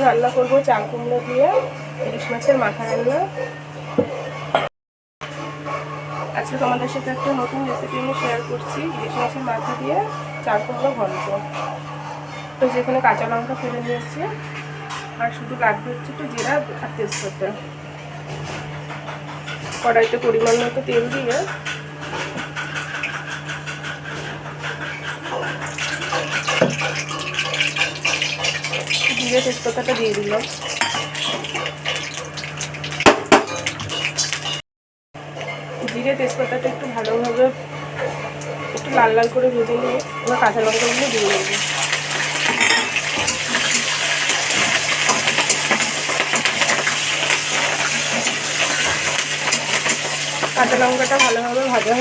রান্না করবো চাল কুমড়ো দিয়ে ইলিশ মাছের মাথা রান্না। আজকে তোমাদের সাথে একটা নতুন রেসিপি আমি শেয়ার করছি, ইলিশ মাছের মাথা দিয়ে চাল কুমড়ো ঘন্ট। তো যেখানে কাঁচা লঙ্কা ফেলে নিয়েছি, আর শুধু লাগবে হচ্ছে একটু জিরা আর তেজপাতা। কড়াইতে পরিমাণ মতো তেল দিয়ে জিরে তেজপাতাটা দিয়ে দিলাম। জিরে তেজপাতাটা একটু ভালোভাবে একটু লাল লাল করে ভেজে নিয়ে এবার কাঁচা লঙ্কাগুলো দিয়ে দেবো। কাঁচা লঙ্কাটা ভালোভাবে ভাজা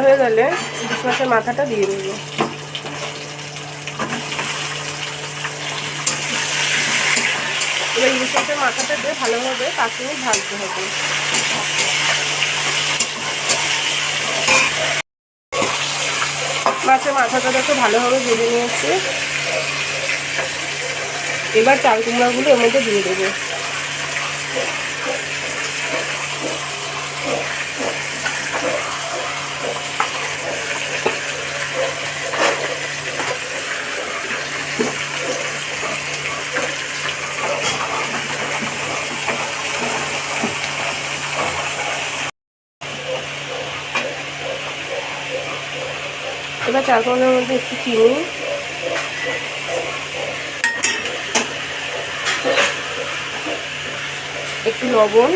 হয়ে গেলে ইলিশ মাছের মাথাটা দিয়ে দেবো। এবার ইলিশ মাছের মাথাটা দিয়ে ভালোভাবে 5 মিনিট ভাজতে হবে। মাছের মাথাটা একটু ভালোভাবে ভেজে নিয়েছি। এবার চাল কুমড়াগুলো এর মধ্যে দিয়ে দেবো। এবার চাল কুমড়োর মধ্যে একটু চিনি, একটু লবণ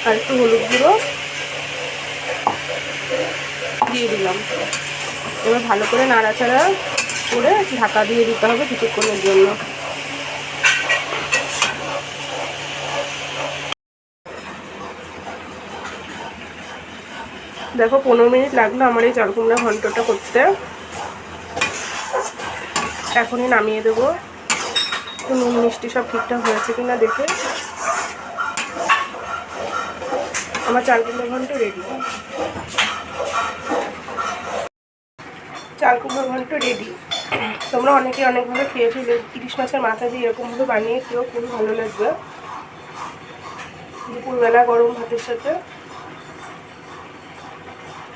আর একটু হলুদ গুঁড়ো দিয়ে দিলাম। এবার ভালো করে নাড়াচাড়া করে ঢাকা দিয়ে দিতে হবে কিছুক্ষণের জন্য। দেখো 15 মিনিট লাগলো আমার এই চাল কুমড়া ঘন্টটা করতে। এখনই নামিয়ে দেবো। নুন মিষ্টি সব ঠিকঠাক হয়েছে কিনা দেখে। আমার চাল কুমড়া ঘন্ট রেডি। চাল কুমড়ো ঘন্ট রেডি। তোমরা অনেকে অনেকভাবে খেয়েছো, ইলিশ মাছের মাথা দিয়ে এরকমভাবে বানিয়ে খেয়েও খুবই ভালো লাগবে দুপুরবেলা গরম ভাতের সাথে।